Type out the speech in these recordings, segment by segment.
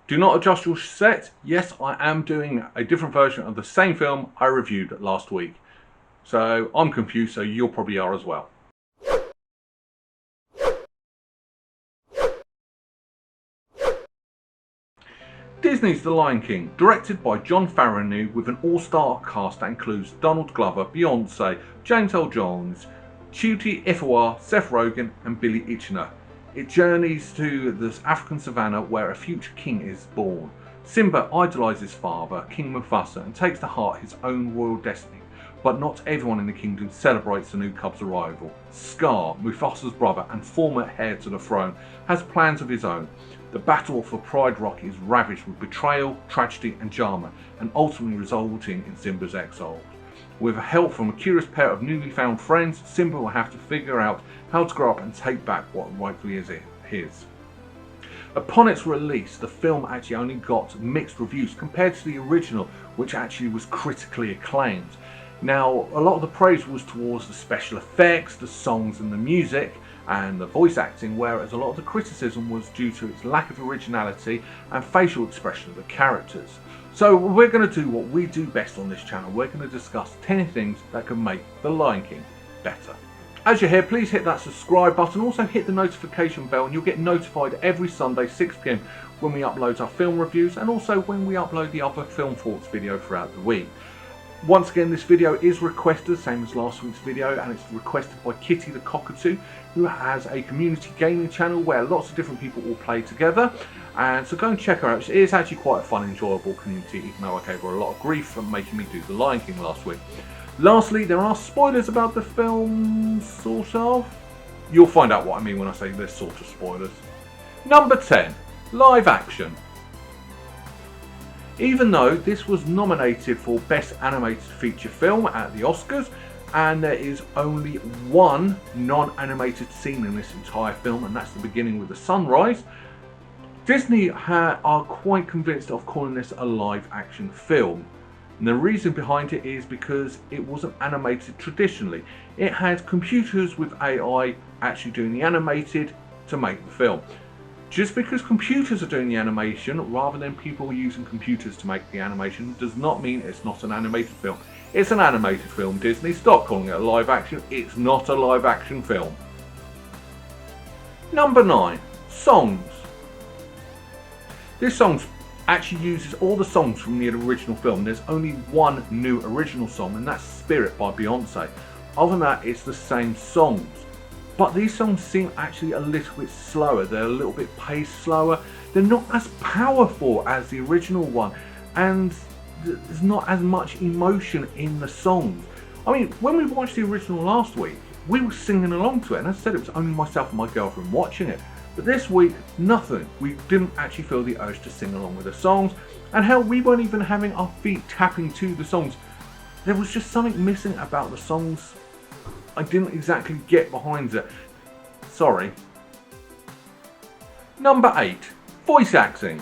Do not adjust your set. Yes, I am doing a different version of the same film I reviewed last week. So I'm confused, so you probably are as well. Disney's The Lion King, directed by Jon Favreau with an all-star cast that includes Donald Glover, Beyoncé, James Earl Jones, Chiwetel Ejiofor, Seth Rogen and Billy Eichner. It journeys to the African savannah where a future king is born. Simba idolises his father, King Mufasa, and takes to heart his own royal destiny. But not everyone in the kingdom celebrates the new cub's arrival. Scar, Mufasa's brother and former heir to the throne, has plans of his own. The battle for Pride Rock is ravaged with betrayal, tragedy and drama, and ultimately resulting in Simba's exile. With help from a curious pair of newly found friends, Simba will have to figure out how to grow up and take back what rightfully is his. Upon its release, the film actually only got mixed reviews compared to the original, which actually was critically acclaimed. Now, a lot of the praise was towards the special effects, the songs and the music, and the voice acting, whereas a lot of the criticism was due to its lack of originality and facial expression of the characters. So we're going to do what we do best on this channel. We're going to discuss 10 things that can make The Lion King better. As you're here, please hit that subscribe button, also hit the notification bell and you'll get notified every Sunday 6 PM when we upload our film reviews and also when we upload the other film thoughts video throughout the week. Once again, this video is requested, same as last week's video, and it's requested by Kitty the Cockatoo, who has a community gaming channel where lots of different people will play together. And so go and check her out. It is actually quite a fun, enjoyable community, even though I gave her a lot of grief for making me do The Lion King last week. Lastly, there are spoilers about the film, sort of. You'll find out what I mean when I say there's sort of spoilers. Number 10, live action. Even though this was nominated for Best Animated Feature Film at the Oscars, and there is only one non-animated scene in this entire film, and that's the beginning with the sunrise, Disney are quite convinced of calling this a live action film. And the reason behind it is because it wasn't animated traditionally. It had computers with AI actually doing the animated to make the film. Just because computers are doing the animation rather than people using computers to make the animation does not mean it's not an animated film. It's an animated film, Disney. Stop calling it a live action. It's not a live action film. Number 9, songs. This song actually uses all the songs from the original film. There's only one new original song, and that's Spirit by Beyoncé. Other than that, it's the same songs. But these songs seem actually a little bit slower. They're a little bit paced slower. They're not as powerful as the original one. And there's not as much emotion in the songs. I mean, when we watched the original last week, we were singing along to it. And as I said, it was only myself and my girlfriend watching it. But this week, nothing. We didn't actually feel the urge to sing along with the songs. And hell, we weren't even having our feet tapping to the songs. There was just something missing about the songs. I didn't exactly get behind it. Sorry. Number 8, voice acting.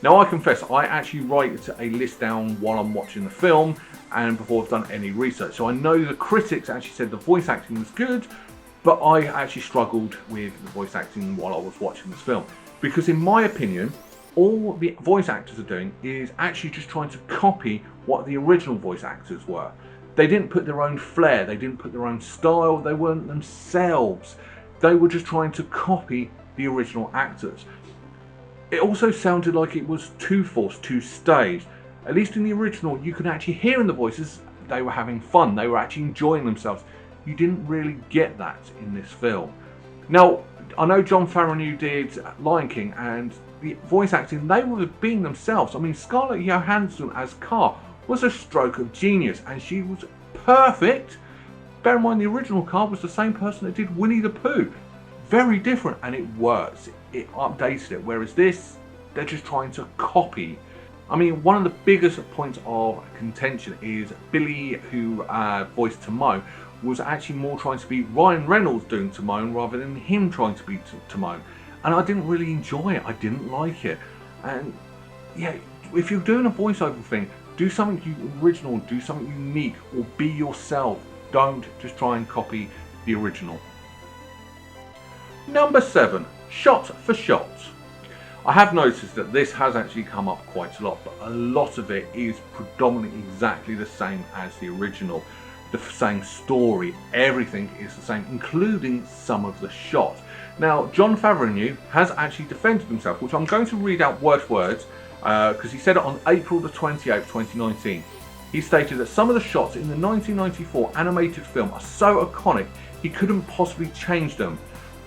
Now I confess, I actually write a list down while I'm watching the film and before I've done any research. So I know the critics actually said the voice acting was good, but I actually struggled with the voice acting while I was watching this film. Because in my opinion, all the voice actors are doing is actually just trying to copy what the original voice actors were. They didn't put their own flair, they didn't put their own style, they weren't themselves. They were just trying to copy the original actors. It also sounded like it was too forced, too staged. At least in the original, you could actually hear in the voices they were having fun, they were actually enjoying themselves. You didn't really get that in this film. Now, I know Jon Favreau did Lion King, and the voice acting, they were being themselves. I mean, Scarlett Johansson as Car was a stroke of genius, and she was perfect. Bear in mind, the original Car was the same person that did Winnie the Pooh. Very different, and it works. It updated it, whereas this, they're just trying to copy. I mean, one of the biggest points of contention is Billy, who voiced Timon, was actually more trying to be Ryan Reynolds doing Timon rather than him trying to be Timon. And I didn't really enjoy it. I didn't like it. And yeah, if you're doing a voiceover thing, do something original, do something unique, or be yourself. Don't just try and copy the original. Number 7, shot for shot. I have noticed that this has actually come up quite a lot, but a lot of it is predominantly exactly the same as the original. The same story, everything is the same, including some of the shots. Now, Jon Favreau has actually defended himself, which I'm going to read out word for word, because he said it on April the 28th, 2019. He stated that some of the shots in the 1994 animated film are so iconic he couldn't possibly change them.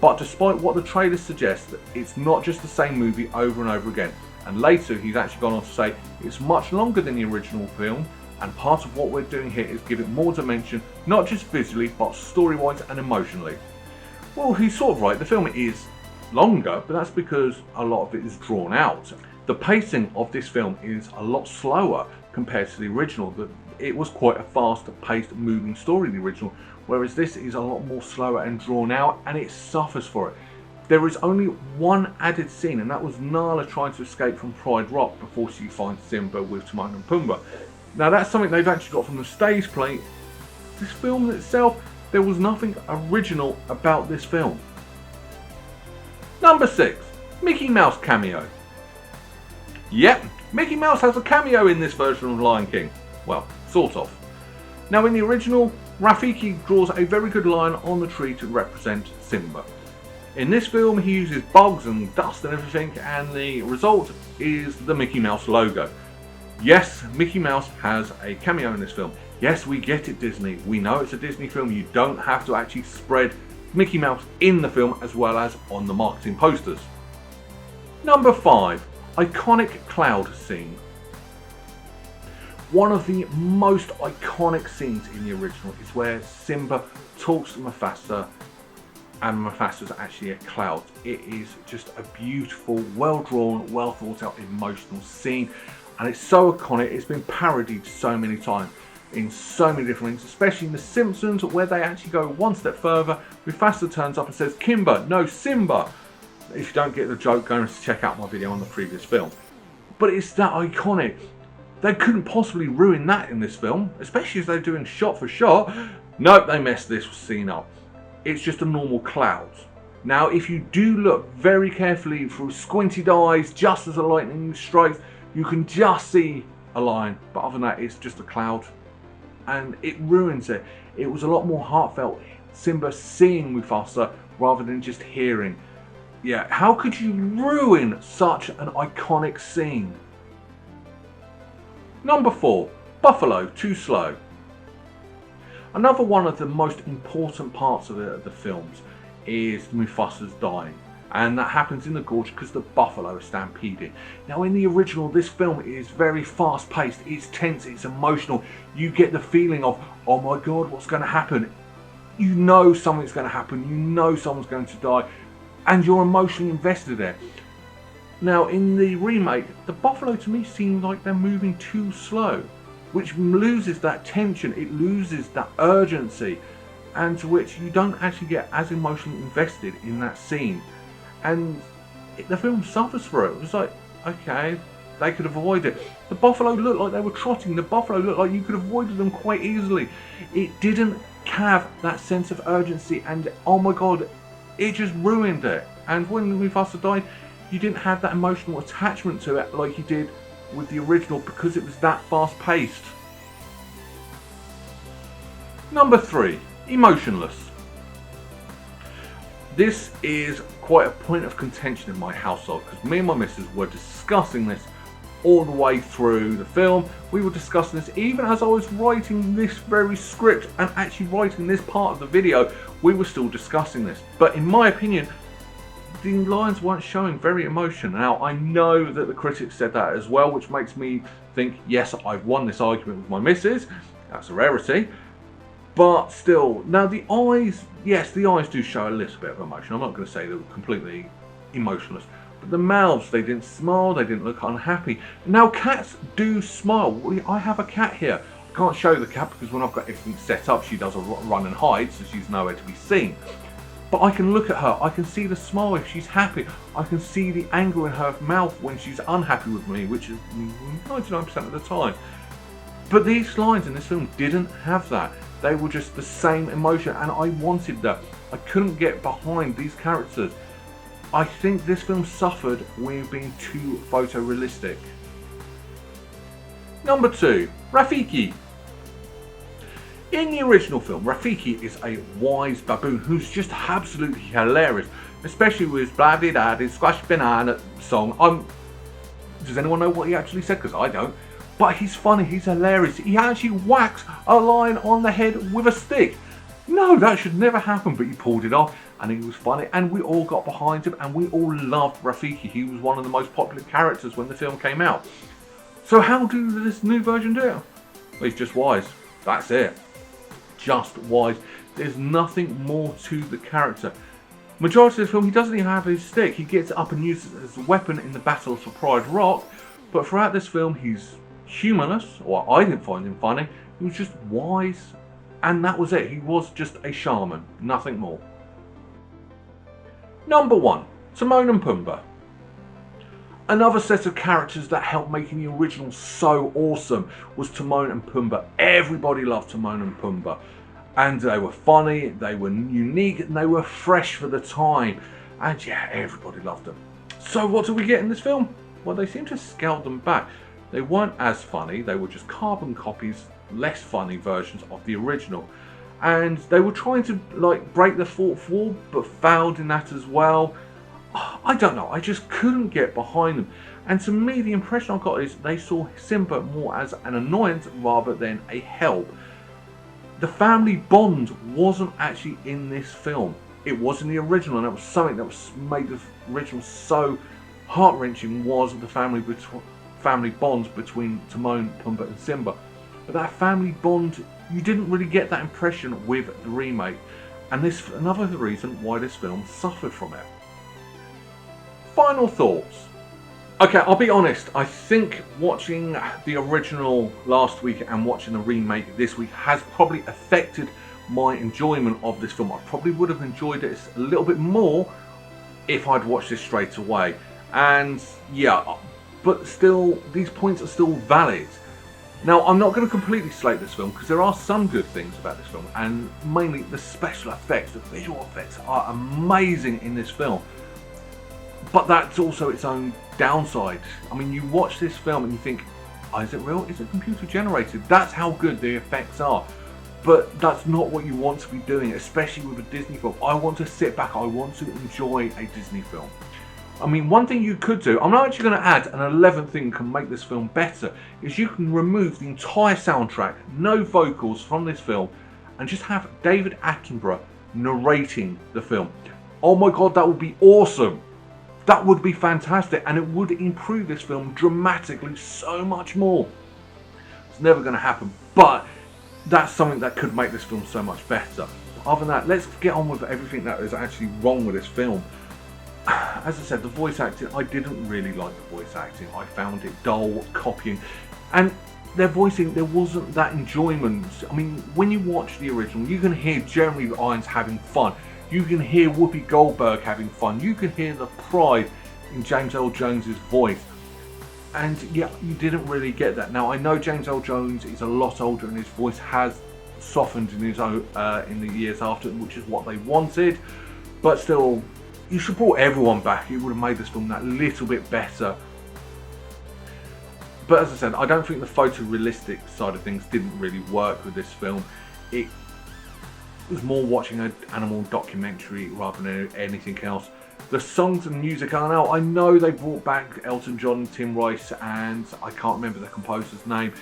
But despite what the trailer suggests, it's not just the same movie over and over again. And later he's actually gone on to say it's much longer than the original film, and part of what we're doing here is give it more dimension, not just visually but story-wise and emotionally. Well, he's sort of right, the film is longer, but that's because a lot of it is drawn out. The pacing of this film is a lot slower compared to the original. It was quite a fast-paced moving story, the original, whereas this is a lot more slower and drawn out, and it suffers for it. There is only one added scene, and that was Nala trying to escape from Pride Rock before she finds Simba with Timon and Pumbaa. Now that's something they've actually got from the stage play. This film itself, there was nothing original about this film. Number 6, Mickey Mouse cameo. Yep, Mickey Mouse has a cameo in this version of Lion King. Well, sort of. Now in the original, Rafiki draws a very good line on the tree to represent Simba. In this film he uses bugs and dust and everything, and the result is the Mickey Mouse logo. Yes, Mickey Mouse has a cameo in this film. Yes, we get it, Disney. We know it's a Disney film. You don't have to actually spread Mickey Mouse in the film as well as on the marketing posters. Number 5, iconic cloud scene. One of the most iconic scenes in the original is where Simba talks to Mufasa, and Mufasa's actually a cloud. It is just a beautiful, well drawn, well thought out, emotional scene. And it's so iconic, it's been parodied so many times in so many different things, especially in The Simpsons, where they actually go one step further. Mufasa turns up and says, Kimba, no, Simba. If you don't get the joke, go and check out my video on the previous film. But it's that iconic. They couldn't possibly ruin that in this film, especially as they're doing shot for shot. Nope, they messed this scene up. It's just a normal cloud. Now, if you do look very carefully through squinted eyes, just as the lightning strikes, you can just see a line, but other than that, it's just a cloud, and it ruins it. It was a lot more heartfelt, Simba seeing Mufasa rather than just hearing. Yeah, how could you ruin such an iconic scene? Number 4, Buffalo, Too Slow. Another one of the most important parts of the films is Mufasa's dying. And that happens in the gorge because the buffalo is stampeding. Now in the original, this film is very fast paced, it's tense, it's emotional. You get the feeling of, oh my god, what's going to happen? You know something's going to happen, you know someone's going to die, and you're emotionally invested there. Now in the remake, the buffalo to me seems like they're moving too slow, which loses that tension, it loses that urgency, and to which you don't actually get as emotionally invested in that scene. And the film suffers for it. It was like, okay, they could avoid it. The buffalo looked like they were trotting. The buffalo looked like you could have avoided them quite easily. It didn't have that sense of urgency, and oh my god, it just ruined it. And when Mufasa died, you didn't have that emotional attachment to it like you did with the original because it was that fast paced. Number 3, emotionless. This is quite a point of contention in my household because me and my missus were discussing this all the way through the film. We were discussing this even as I was writing this very script and actually writing this part of the video. We were still discussing this. But in my opinion, the lines weren't showing very emotion. Now I know that the critics said that as well, which makes me think, yes, I've won this argument with my missus. That's a rarity. But still, now the eyes, yes, the eyes do show a little bit of emotion. I'm not going to say they were completely emotionless. But the mouths, they didn't smile, they didn't look unhappy. Now cats do smile. I have a cat here. I can't show the cat because when I've got everything set up, she does a run and hide, so she's nowhere to be seen. But I can look at her, I can see the smile if she's happy. I can see the anger in her mouth when she's unhappy with me, which is 99% of the time. But these lines in this film didn't have that. They were just the same emotion, and I wanted that. I couldn't get behind these characters. I think this film suffered with being too photorealistic. Number 2, Rafiki. In the original film, Rafiki is a wise baboon who's just absolutely hilarious, especially with his blah blah blah, his squash banana song. Does anyone know what he actually said? Because I don't. But he's funny, he's hilarious. He actually whacks a lion on the head with a stick. No, that should never happen, but he pulled it off and he was funny and we all got behind him and we all loved Rafiki. He was one of the most popular characters when the film came out. So how do this new version do it? Well, he's just wise. That's it. Just wise. There's nothing more to the character. Majority of the film, he doesn't even have his stick. He gets up and uses it as a weapon in the Battle of Surprise Rock. But throughout this film, he's humorless, or I didn't find him funny. He was just wise, and that was it. He was just a shaman, nothing more. Number 1, Timon and Pumbaa. Another set of characters that helped making the original so awesome was Timon and Pumbaa. Everybody loved Timon and Pumbaa. And they were funny, they were unique, and they were fresh for the time. And yeah, everybody loved them. So what do we get in this film? Well, they seem to scale them back. They weren't as funny, they were just carbon copies, less funny versions of the original. And they were trying to break the fourth wall, but failed in that as well. I don't know, I just couldn't get behind them. And to me, the impression I got is they saw Simba more as an annoyance rather than a help. The family bond wasn't actually in this film. It was in the original, and it was something that was made the original so heart-wrenching, was the family bonds between Timon, Pumbaa and Simba. But that family bond, you didn't really get that impression with the remake. And this another reason why this film suffered from it. Final thoughts. Okay, I'll be honest, I think watching the original last week and watching the remake this week has probably affected my enjoyment of this film. I probably would have enjoyed it a little bit more if I'd watched this straight away. And yeah, but still, these points are still valid. Now, I'm not going to completely slate this film because there are some good things about this film, and mainly the special effects, the visual effects are amazing in this film. But that's also its own downside. I mean, you watch this film and you think, oh, is it real? Is it computer generated? That's how good the effects are. But that's not what you want to be doing, especially with a Disney film. I want to sit back, I want to enjoy a Disney film. I mean, one thing you could do, I'm not actually going to add an 11th thing that can make this film better, is you can remove the entire soundtrack, no vocals from this film, and just have David Attenborough narrating the film. Oh my god, that would be awesome. That would be fantastic, and it would improve this film dramatically so much more. It's never going to happen, but that's something that could make this film so much better. Other than that, let's get on with everything that is actually wrong with this film. As I said, the voice acting, I didn't really like the voice acting. I found it dull, copying, and their voicing, there wasn't that enjoyment. I mean, when you watch the original, you can hear Jeremy Irons having fun. You can hear Whoopi Goldberg having fun. You can hear the pride in James Earl Jones' voice. And yeah, you didn't really get that. Now, I know James Earl Jones is a lot older and his voice has softened in his own, in the years after, which is what they wanted. But still, you should have brought everyone back. It would have made this film that little bit better. But as I said, I don't think the photorealistic side of things didn't really work with this film. It was more watching an animal documentary rather than anything else. The songs and music, I know they brought back Elton John, Tim Rice, and I can't remember the composer's name,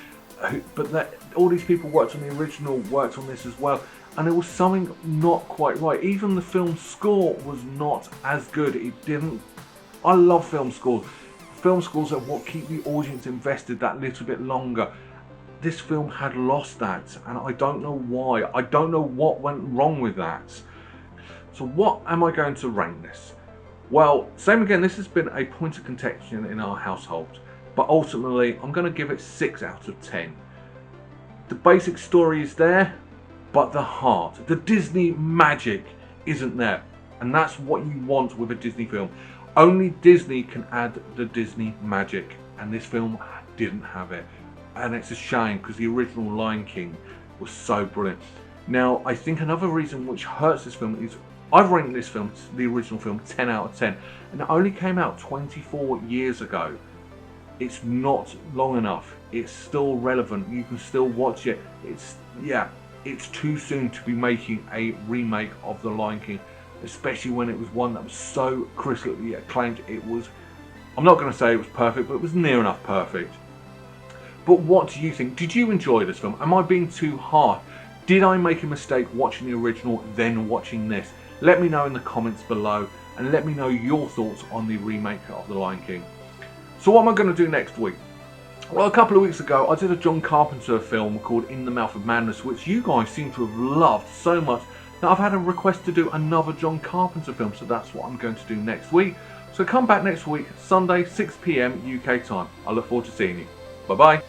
but all these people worked on the original, worked on this as well, and it was something not quite right. Even the film score was not as good. It didn't. I love film scores. Film scores are what keep the audience invested that little bit longer. This film had lost that, and I don't know why. I don't know what went wrong with that. So what am I going to rank this? Well, same again, this has been a point of contention in our household, but ultimately I'm going to give it 6 out of 10. The basic story is there, but the heart, the Disney magic isn't there, and that's what you want with a Disney film. Only Disney can add the Disney magic, and this film didn't have it. And it's a shame because the original Lion King was so brilliant. Now, I think another reason which hurts this film is I've ranked this film, the original film, 10 out of 10, and it only came out 24 years ago. It's not long enough. It's still relevant. You can still watch it. It's too soon to be making a remake of The Lion King, especially when it was one that was so critically acclaimed. It was, I'm not going to say it was perfect, but it was near enough perfect. But what do you think? Did you enjoy this film? Am I being too hard? Did I make a mistake watching the original, then watching this? Let me know in the comments below, and let me know your thoughts on the remake of The Lion King. So what am I going to do next week? Well, a couple of weeks ago, I did a John Carpenter film called In the Mouth of Madness, which you guys seem to have loved so much that I've had a request to do another John Carpenter film, so that's what I'm going to do next week. So come back next week, Sunday, 6 PM UK time. I look forward to seeing you. Bye-bye.